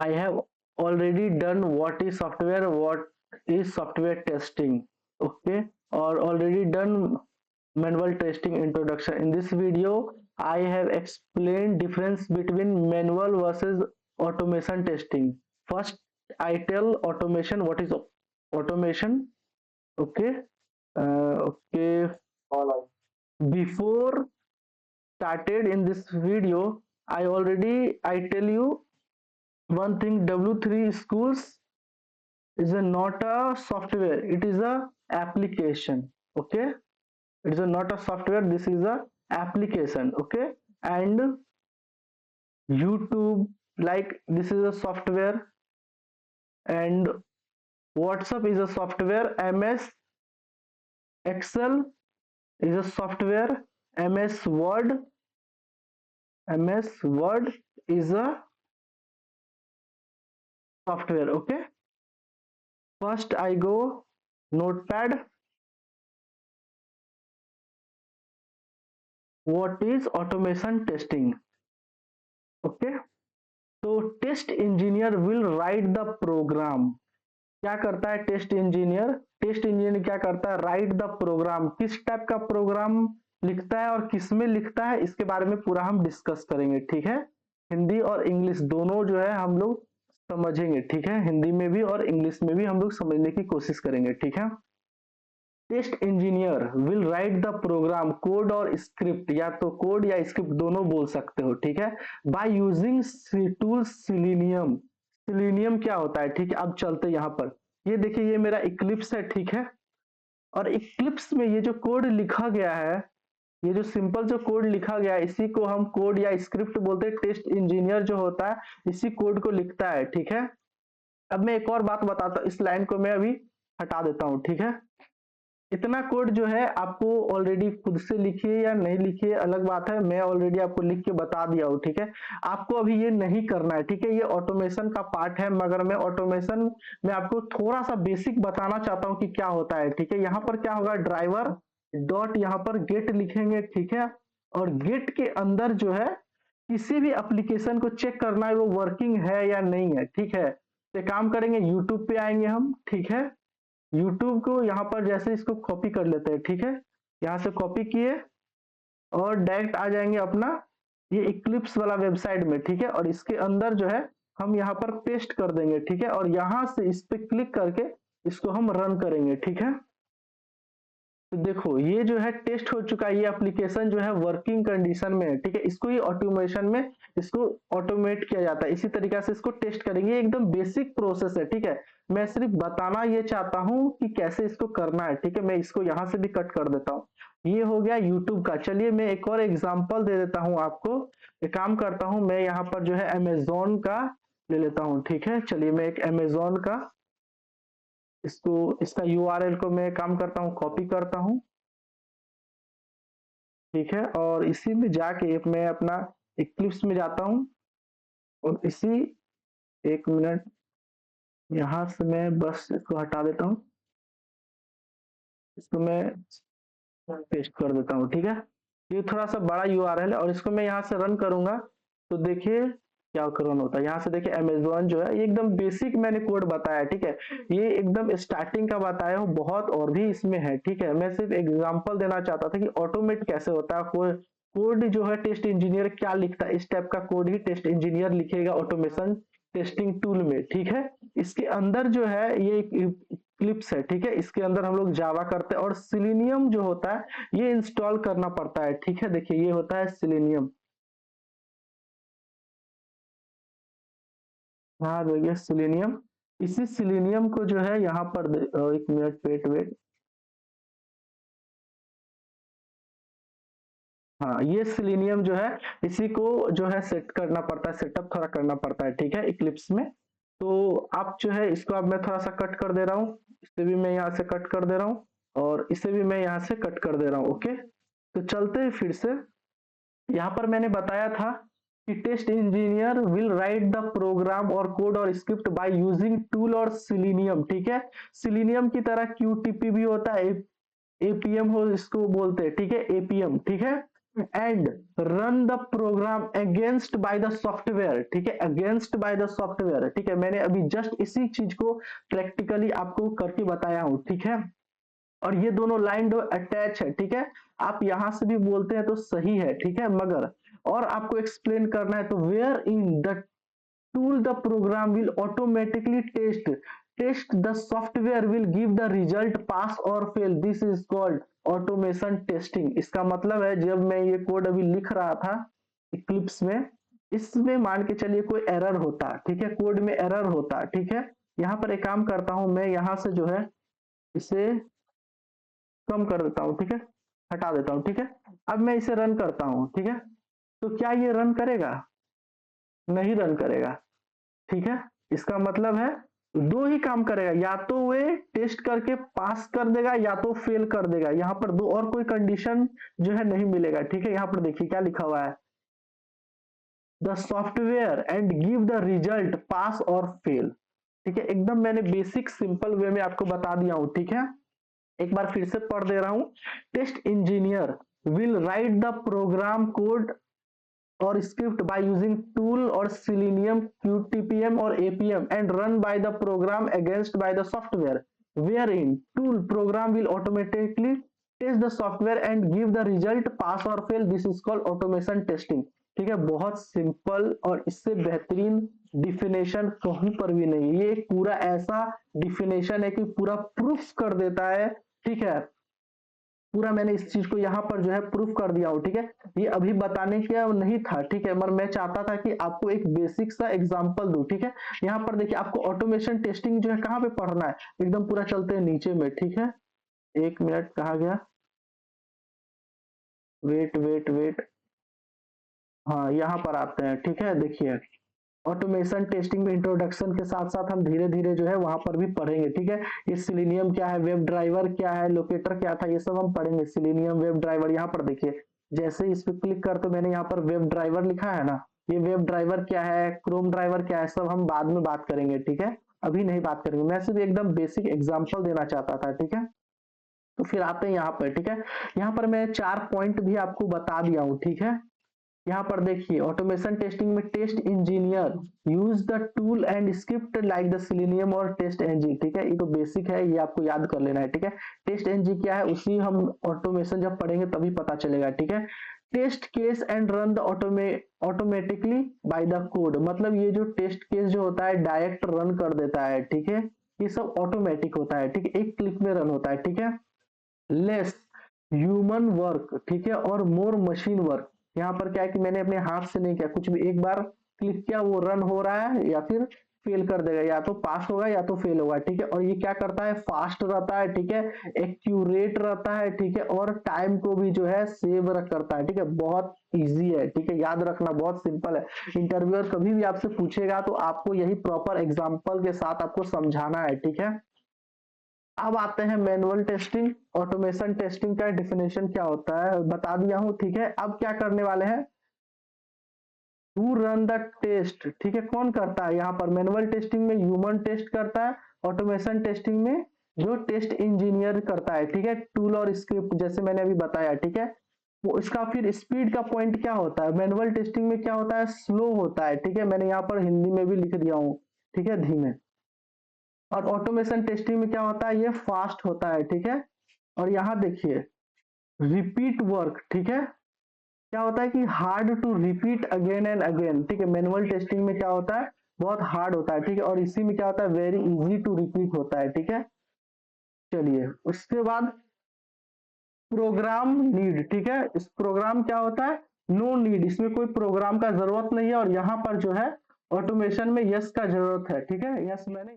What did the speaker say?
I have already done what is software testing, okay, or already done manual testing introduction. In this video, I have explained difference between manual versus automation testing. First, I tell automation what is automation, okay, okay. Before started in this video, I tell you one thing. W3 schools is not a software, it is a application, okay. It is not a software, this is a application, okay. And YouTube, like, this is a software, and WhatsApp is a software, MS Excel is a software, ms word ms word is a software, okay. First I go Notepad. What is automation testing, okay. तो test engineer will write the program. क्या करता है test engineer? Test engineer क्या करता है? Write the program. किस type का program लिखता है और किस में लिखता है, इसके बारे में पूरा हम डिस्कस करेंगे, ठीक है. हिंदी और इंग्लिश दोनों जो है हम लोग समझेंगे, ठीक है. हिंदी में भी और इंग्लिश में भी हम लोग समझने की कोशिश करेंगे, ठीक है. Test engineer will write the program, code और स्क्रिप्ट, या तो कोड या स्क्रिप्ट दोनों बोल सकते हो, ठीक है. Bye using tool selenium. Selenium क्या होता है, ठीक है. अब चलते यहाँ पर. ये देखिए, ये मेरा इक्लिप्स है, ठीक है. और इक्लिप्स में ये जो कोड लिखा गया है, ये जो सिंपल जो कोड लिखा गया है, इसी को हम कोड या स्क्रिप्ट बोलते हैं. टेस्ट इंजीनियर जो होता है इसी कोड को लिखता है, ठीक है. अब मैं एक और बात बताता हूँ, इस लाइन को मैं अभी हटा देता हूँ, ठीक है. इतना कोड जो है आपको ऑलरेडी खुद से लिखिए या नहीं लिखिए अलग बात है, मैं ऑलरेडी आपको लिख के बता दिया हूँ, ठीक है. आपको अभी ये नहीं करना है, ठीक है. ये ऑटोमेशन का पार्ट है, मगर मैं ऑटोमेशन में आपको थोड़ा सा बेसिक बताना चाहता हूँ कि क्या होता है, ठीक है. यहाँ पर क्या होगा, ड्राइवर डॉट यहाँ पर गेट लिखेंगे, ठीक है. और गेट के अंदर जो है किसी भी एप्लीकेशन को चेक करना है वो वर्किंग है या नहीं है, ठीक है. तो काम करेंगे, यूट्यूब पे आएंगे हम, ठीक है. यूट्यूब को यहाँ पर जैसे इसको कॉपी कर लेते हैं, ठीक है. यहाँ से कॉपी किए और डायरेक्ट आ जाएंगे अपना ये इक्लिप्स वाला वेबसाइट में, ठीक है. और इसके अंदर जो है हम यहाँ पर पेस्ट कर देंगे, ठीक है. और यहाँ से इस पे क्लिक करके इसको हम रन करेंगे, ठीक है. तो देखो ये जो है टेस्ट हो चुका है, ये एप्लीकेशन जो है वर्किंग कंडीशन में है, ठीक है. इसको ये ऑटोमेशन में इसको ऑटोमेट किया जाता है, इसी तरीके से इसको टेस्ट करेंगे. ये एकदम बेसिक प्रोसेस है, ठीक है. मैं सिर्फ बताना ये चाहता हूँ कि कैसे इसको करना है, ठीक है. मैं इसको यहाँ से भी कट कर देता हूँ. ये हो गया यूट्यूब का. चलिए मैं एक और एग्जाम्पल दे देता हूँ आपको. एक काम करता हूँ, मैं यहाँ पर जो है अमेजोन का ले लेता हूँ, ठीक है. चलिए मैं एक अमेजोन का इसको इसका यूआरएल को मैं काम करता हूँ, कॉपी करता हूँ, ठीक है. और इसी में जाके मैं अपना इक्लिप्स में जाता हूँ और इसी एक मिनट यहाँ से मैं बस इसको हटा देता हूँ, इसको मैं पेस्ट कर देता हूँ, ठीक है. ये थोड़ा सा बड़ा यूआरएल है और इसको मैं यहाँ से रन करूंगा तो देखिए क्या रन होता है. यहाँ से देखिए अमेजोन जो है ये एकदम बेसिक मैंने कोड बताया, ठीक है. ये एकदम स्टार्टिंग का बताया हूँ, बहुत और भी इसमें है, ठीक है. मैं सिर्फ एग्जांपल देना चाहता था कि ऑटोमेट कैसे होता है. कोड जो है टेस्ट इंजीनियर क्या लिखता है, इस टाइप का कोड ही टेस्ट इंजीनियर लिखेगा ऑटोमेशन टेस्टिंग टूल में, ठीक है. इसके अंदर जो है ये क्लिप्स है, ठीक है. इसके अंदर हम लोग जावा करते हैं और सिलेनियम जो होता है ये इंस्टॉल करना पड़ता है, ठीक है. देखिए ये होता है सिलेनियम. हाँ देखिए सिलेनियम. इसी सिलेनियम को जो है यहाँ पर एक मिनट वेट वेट. हाँ ये सिलेनियम जो है इसी को जो है सेट करना पड़ता है, सेटअप थोड़ा करना पड़ता है, ठीक है, इक्लिप्स में. तो आप जो है इसको अब मैं थोड़ा सा कट कर दे रहा हूँ, इसे भी मैं यहाँ से कट कर दे रहा हूँ और इसे भी मैं यहाँ से कट कर दे रहा हूँ, ओके. तो चलते हैं फिर से. यहाँ पर मैंने बताया था कि test engineer will write the program और कोड और स्क्रिप्ट बाय यूजिंग टूल और सिलेनियम, ठीक है. सिलेनियम की तरह क्यूटीपी भी होता है, एपीएम हो इसको बोलते हैं, ठीक है, एपीएम, ठीक है. And run the program against by the software, ठीक है, अगेंस्ट बाय द सॉफ्टवेयर, ठीक है, मैंने अभी जस्ट इसी चीज को प्रैक्टिकली आपको करके बताया हूं, ठीक है। और ये दोनों लाइन दो अटैच है, ठीक है, आप यहां से भी बोलते हैं तो सही है, ठीक है, मगर और आपको एक्सप्लेन करना है तो where in the tool the program will automatically test the software will give the result pass or fail, this is called automation testing। इसका मतलब है जब मैं ये कोड अभी लिख रहा था इक्लिप्स में, इसमें मान के चलिए कोई एरर होता, ठीक है, कोड में एरर होता, ठीक है, यहाँ पर एक काम करता हूं मैं, यहाँ से जो है इसे कम कर देता हूं, ठीक है, हटा देता हूं, ठीक है। अब मैं इसे रन करता हूं, ठीक है, तो क्या ये रन करेगा? नहीं रन करेगा, ठीक है। इसका मतलब है दो ही काम करेगा, या तो वे टेस्ट करके पास कर देगा या तो फेल कर देगा, यहाँ पर दो और कोई कंडीशन जो है नहीं मिलेगा, ठीक है। यहाँ पर देखिए क्या लिखा हुआ है, the software and give the result pass और फेल, ठीक है, एकदम मैंने बेसिक सिंपल वे में आपको बता दिया हूं, ठीक है। एक बार फिर से पढ़ दे रहा हूं, test engineer will write the program code or script by using tool or selenium qtpm or apm and run by the program against by the software, wherein tool program will automatically test the software and give the result pass or fail, this is called automation testing, ठीक है। बहुत simple और इससे बेहतरीन definition कहीं पर भी नहीं, ये पूरा ऐसा डिफिनेशन है कि पूरा प्रूफ कर देता है, ठीक है, पूरा मैंने इस चीज को यहाँ पर जो है प्रूफ कर दिया हूँ, ठीक है। ये अभी बताने का नहीं था, ठीक है, मगर मैं चाहता था कि आपको एक बेसिक सा एग्जांपल दूं, ठीक है। यहाँ पर देखिए आपको ऑटोमेशन टेस्टिंग जो है कहाँ पे पढ़ना है, एकदम पूरा चलते हैं नीचे में, ठीक है। एक मिनट, कहा गया, वेट वेट वेट, हाँ यहाँ पर आते हैं, ठीक है। देखिए ऑटोमेशन टेस्टिंग में इंट्रोडक्शन के साथ साथ हम धीरे धीरे जो है वहां पर भी पढ़ेंगे, ठीक है। ये सिलेनियम क्या है, वेब ड्राइवर क्या है, लोकेटर क्या था, ये सब हम पढ़ेंगे। सिलेनियम वेब ड्राइवर, यहाँ पर देखिए जैसे इस पे क्लिक कर तो मैंने यहाँ पर वेब ड्राइवर लिखा है ना, ये वेब ड्राइवर क्या है, क्रोम ड्राइवर क्या है, सब हम बाद में बात करेंगे, ठीक है, अभी नहीं बात करेंगे, मैं सिर्फ एकदम बेसिक एग्जाम्पल देना चाहता था, ठीक है। तो फिर आते हैं यहाँ पर, ठीक है, यहाँ पर मैं 4 पॉइंट भी आपको बता दिया हूँ, ठीक है। यहाँ पर देखिए ऑटोमेशन टेस्टिंग में test engineer use the tool and script like the Selenium और टेस्ट एनजी, ठीक है, ये तो बेसिक है, ये आपको याद कर लेना है, ठीक है। टेस्ट एनजी क्या है उसी हम ऑटोमेशन जब पढ़ेंगे तभी पता चलेगा, ठीक है। Test case and run the automatically by the code, मतलब ये जो टेस्ट केस जो होता है डायरेक्ट रन कर देता है, ठीक है, ये सब ऑटोमेटिक होता है, ठीक है, एक क्लिक में रन होता है, ठीक है। लेस ह्यूमन वर्क, ठीक है, और मोर मशीन वर्क, यहाँ पर क्या है कि मैंने अपने हाथ से नहीं किया कुछ भी, एक बार क्लिक किया वो रन हो रहा है या फिर फेल कर देगा, या तो पास होगा या तो फेल होगा, ठीक है। और ये क्या करता है, फास्ट रहता है, ठीक है, एक्यूरेट रहता है, ठीक है, और टाइम को भी जो है सेव करता है, ठीक है, बहुत इजी है, ठीक है, याद रखना बहुत सिंपल है। इंटरव्यूअर कभी भी आपसे पूछेगा तो आपको यही प्रॉपर एग्जाम्पल के साथ आपको समझाना है, ठीक है। अब आते हैं मैनुअल टेस्टिंग, ऑटोमेशन टेस्टिंग का डिफिनेशन क्या होता है बता दिया हूं, ठीक है। अब क्या करने वाले हैं, टू रन द टेस्ट, ठीक है, कौन करता है यहाँ पर, मैनुअल टेस्टिंग में ह्यूमन टेस्ट करता है, ऑटोमेशन टेस्टिंग में जो टेस्ट इंजीनियर करता है, ठीक है, टूल और स्क्रिप्ट जैसे मैंने अभी बताया, ठीक है। वो इसका फिर स्पीड का पॉइंट क्या होता है, मैनुअल टेस्टिंग में क्या होता है, स्लो होता है, ठीक है, मैंने यहाँ पर हिंदी में भी लिख दिया हूँ, ठीक है, धीमे। और ऑटोमेशन टेस्टिंग में क्या होता है, ये फास्ट होता है, ठीक है। और यहाँ देखिए रिपीट वर्क, ठीक है, क्या होता है कि hard to repeat again and again, ठीक है, मैनुअल टेस्टिंग में क्या होता है, बहुत हार्ड होता है, ठीक है, और इसी में क्या होता है, वेरी इजी टू रिपीट होता है, ठीक है। चलिए उसके बाद प्रोग्राम नीड, ठीक है, इस प्रोग्राम क्या होता है, नो नीड, इसमें कोई प्रोग्राम का जरूरत नहीं है, और यहाँ पर जो है ऑटोमेशन में यस का जरूरत है, ठीक है, यस मैंने